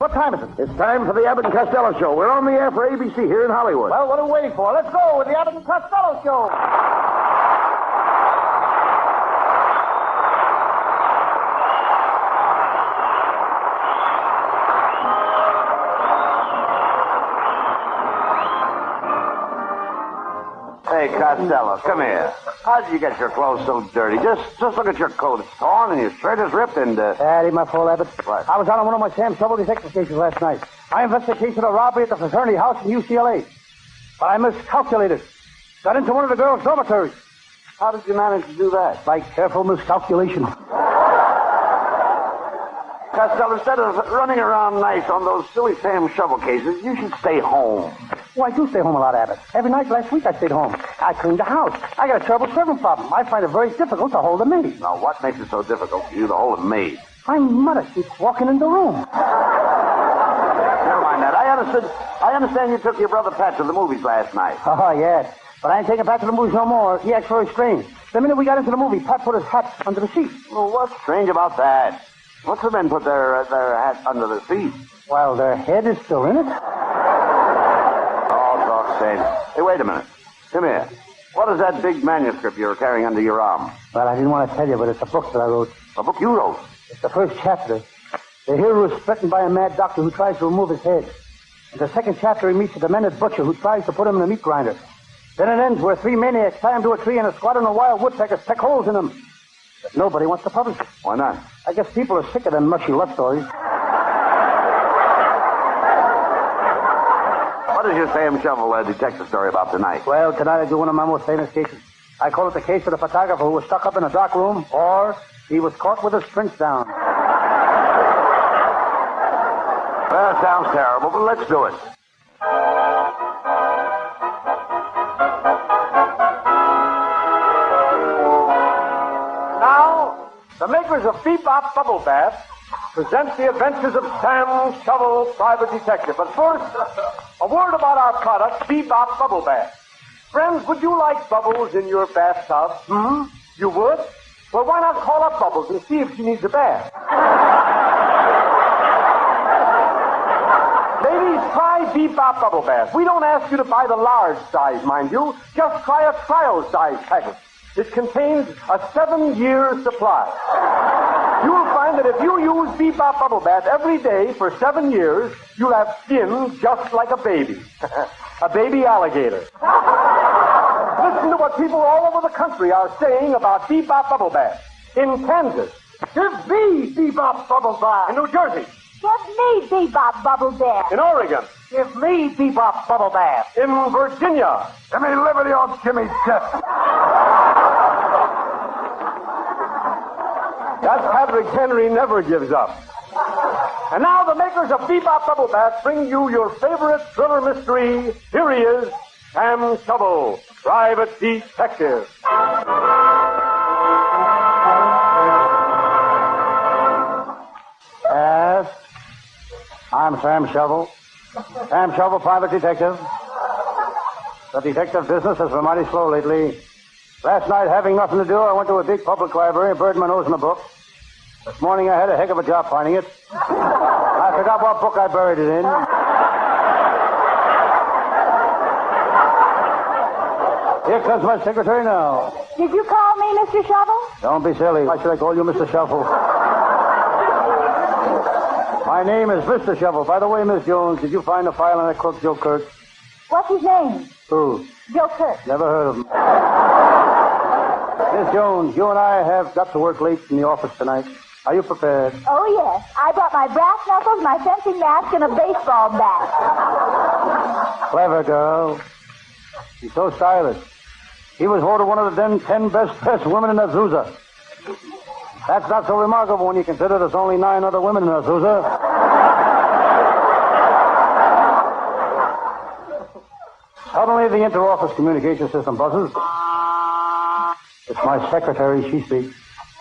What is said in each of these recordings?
What time is it? It's time for the Abbott and Costello Show. We're on the air for ABC here in Hollywood. Well, what are we waiting for? Let's go with the Abbott and Costello Show. Hey, Costello, come here. How did you get your clothes so dirty? Just look at your coat. It's torn and your shirt is ripped and... That ain't my fault, Abbott. What? I was out on one of my Sam Shovel detective stations last night. I investigated a robbery at the fraternity house in UCLA. But I miscalculated. Got into one of the girls' dormitories. How did you manage to do that? By careful miscalculation. Costello, instead of running around nice on those silly Sam Shovel cases, you should stay home. Well, I do stay home a lot, Abbott. Every night last week I stayed home. I cleaned the house. I got a terrible servant problem. I find it very difficult to hold a maid. Now, what makes it so difficult for you to hold a maid? My mother keeps walking in the room. Never mind that. I understand you took your brother Pat to the movies last night. Oh, yes. But I ain't taking Pat to the movies no more. He acts very strange. The minute we got into the movie, Pat put his hat under the seat. Well, what's strange about that? What's the men put their hat under the seat? While their head is still in it. Oh, talk sense. Hey, wait a minute. Come here. What is that big manuscript you're carrying under your arm? Well, I didn't want to tell you, but it's a book that I wrote. A book you wrote? It's the first chapter. The hero is threatened by a mad doctor who tries to remove his head. In the second chapter, he meets a demented butcher who tries to put him in a meat grinder. Then it ends where three maniacs tie him to a tree and a squadron of wild woodpeckers peck holes in him. But nobody wants to publish it. Why not? I guess people are sick of them mushy love stories. What is your Sam Shovel detective story about tonight? Well, tonight I do one of my most famous cases. I call it the case of the photographer who was stuck up in a dark room, or he was caught with his prints down. Well, it sounds terrible, but let's do it. Now, the makers of Bebop Bubble Bath present the adventures of Sam Shovel, Private Detective. But first, a word about our product, Bebop Bubble Bath. Friends, would you like Bubbles in your bathtub? You would? Well, why not call up Bubbles and see if she needs a bath? Ladies, try Bebop Bubble Bath. We don't ask you to buy the large size, mind you. Just try a trial size package. It contains a 7-year supply. You will find that if you use Bebop Bubble Bath every day for 7 years, you'll have skin just like a baby. A baby alligator. Listen to what people all over the country are saying about Bebop Bubble Bath. In Kansas, give me Bebop Bubble Bath. In New Jersey, give me Bebop Bubble Bath. in Oregon, Give me Bebop Bubble Bath. in Virginia. Give me liberty or give me death. That's Patrick Henry never gives up. And now the makers of Bebop Bubble Bath bring you your favorite thriller mystery. Here he is, Sam Shovel, Private Detective. Yes. I'm Sam Shovel. Sam Shovel, Private Detective. The detective business has been mighty slow lately. Last night, having nothing to do, I went to a big public library and buried my nose in a book. This morning, I had a heck of a job finding it. I forgot what book I buried it in. Here comes my secretary now. Did you call me, Mr. Shovel? Don't be silly. Why should I call you Mr. Shovel? My name is Mr. Shovel. By the way, Miss Jones, did you find the file on that crook Joe Kirk? What's his name? Who? Joe Kirk. Never heard of him. Miss Jones, you and I have got to work late in the office tonight. Are you prepared? Oh, yes. I brought my brass knuckles, my fencing mask, and a baseball bat. Clever girl. She's so stylish. He was voted one of the 10 best women in Azusa. That's not so remarkable when you consider there's only 9 other women in Azusa. Suddenly, the inter-office communication system buzzes. It's my secretary. She speaks.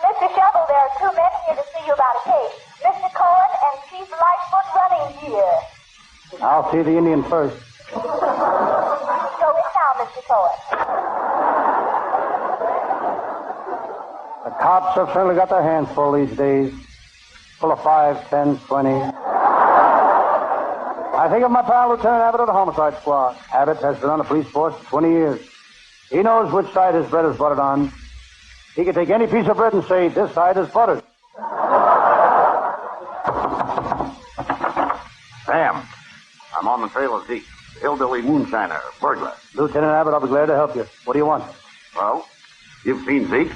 Mr. Shovel, there are 2 men here to see you about a case. Mr. Cohen and Chief Lightfoot running here. I'll see the Indian first. Go in now, Mr. Cohen. The cops have certainly got their hands full these days. Full of 5, 10, 20. I think of my pal, Lieutenant Abbott of the Homicide Squad. Abbott has been on the police force for 20 years. He knows which side his bread is buttered on. He can take any piece of bread and say, this side is buttered. Sam, I'm on the trail of Zeke, hillbilly moonshiner, burglar. Lieutenant Abbott, I'll be glad to help you. What do you want? Well, you've seen Zeke.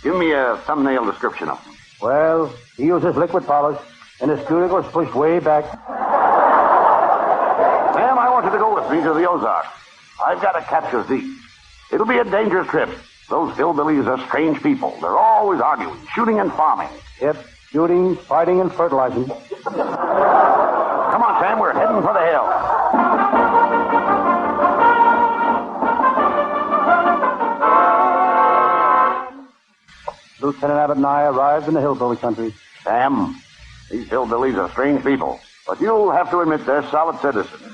Give me a thumbnail description of him. Well, he uses liquid polish, and his cuticle is pushed way back. Sam, I want you to go with me to the Ozarks. I've got to capture Zeke. It'll be a dangerous trip. Those hillbillies are strange people. They're always arguing, shooting and farming. Yep, shooting, fighting, and fertilizing. Come on, Sam, we're heading for the hill. Lieutenant Abbott and I arrived in the hillbilly country. Sam, these hillbillies are strange people, but you'll have to admit they're solid citizens.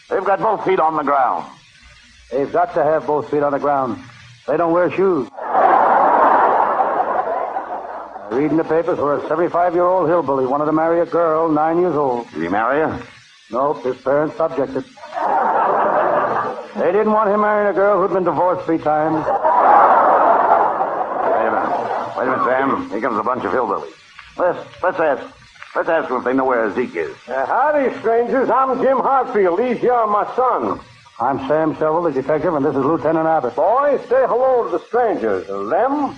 They've got both feet on the ground. They've got to have both feet on the ground. They don't wear shoes. I read in the papers where a 75-year-old hillbilly wanted to marry a girl 9 years old. Did he marry her? Nope, his parents objected. They didn't want him marrying a girl who'd been divorced 3 times. Wait a minute, Sam. Here comes a bunch of hillbillies. Let's ask them if they know where Zeke is. Howdy, strangers. I'm Jim Hartfield. These here are my sons. I'm Sam Shovel, the detective, and this is Lieutenant Abbott. Boys, say hello to the strangers. Lem?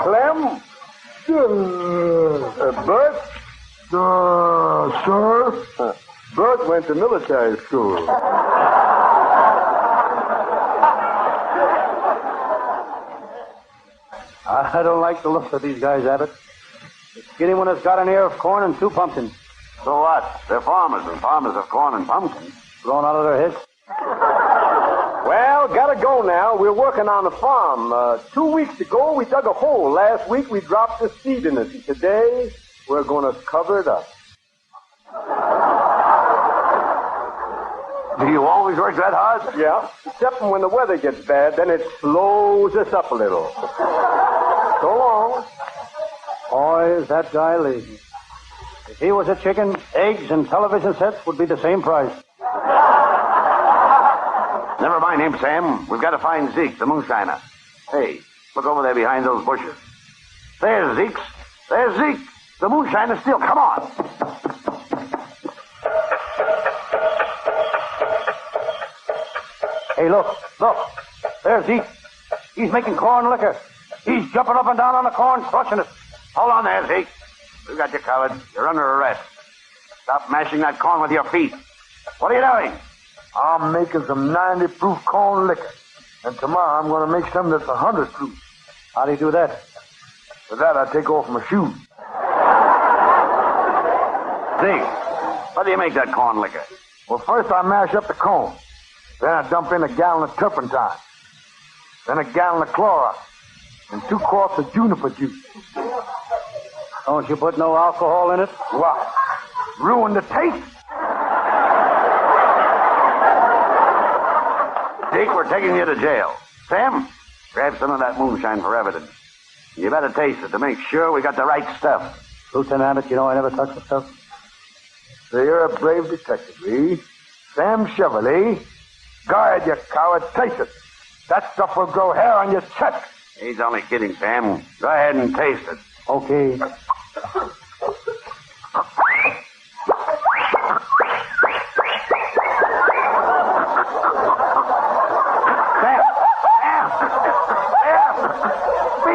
Clem? Bert? Sir? Bert went to military school. I don't like the looks of these guys, Abbott. The skinny one has got an ear of corn and 2 pumpkins. So what? They're farmers, and farmers have corn and pumpkins. Blown out of their heads. Well, gotta go now. We're working on the farm. 2 weeks ago, we dug a hole. Last week, we dropped the seed in it. Today, we're going to cover it up. Do you always work that hard? Yeah, except when the weather gets bad, then it slows us up a little. So long. Boy, is that guy lazy. If he was a chicken, eggs and television sets would be the same price. Never mind him, Sam. We've got to find Zeke, the moonshiner. Hey, look over there behind those bushes. There's Zeke. There's Zeke. The moonshiner's still. Come on. Hey, look. There's Zeke. He's making corn liquor. He's jumping up and down on the corn, crushing it. Hold on there, Zeke. We've got you covered. You're under arrest. Stop mashing that corn with your feet. What are you doing? I'm making some 90-proof corn liquor. And tomorrow I'm going to make some that's 100 proof. How do you do that? For that, I take off my shoes. Zeke, how do you make that corn liquor? Well, first I mash up the corn. Then I dump in a gallon of turpentine. Then a gallon of Clorox. And 2 quarts of juniper juice. Don't you put no alcohol in it? What? Ruin the taste? Zeke, we're taking you to jail. Sam, grab some of that moonshine for evidence. You better taste it to make sure we got the right stuff. Lieutenant Abbott, you know I never touch the stuff. So you're a brave detective, eh? Sam Shovel, eh? Go ahead, you coward. Taste it. That stuff will grow hair on your chest. He's only kidding, Sam. Go ahead and taste it. Okay. Speak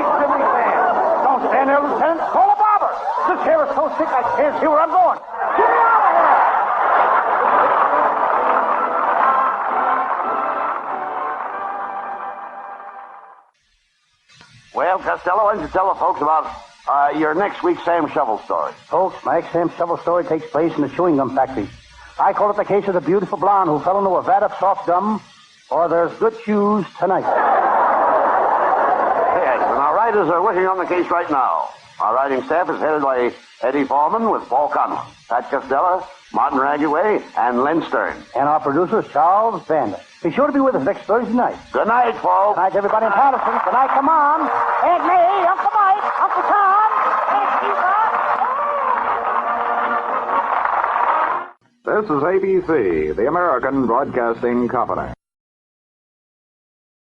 to me, Sam. Don't stand there, Lieutenant. Call a barber. This hair is so thick I can't see where I'm going. Get me out of here! Well, Costello, why don't you tell the folks about your next week's Sam Shovel story? Folks, my ex-Sam Shovel story takes place in the chewing gum factory. I call it the case of the beautiful blonde who fell into a vat of soft gum, or there's good shoes tonight. Yes, and our writers are working on the case right now. Our writing staff is headed by Eddie Foreman with Paul Conlon, Pat Costello, Martin Radway, and Len Stern. And our producer is Charles Banda. Be sure to be with us next Thursday night. Good night, folks. Good night, everybody in Patterson. Good night, come on. Aunt May, Uncle Mike, Uncle Tom, Aunt Eva. This is ABC, the American Broadcasting Company.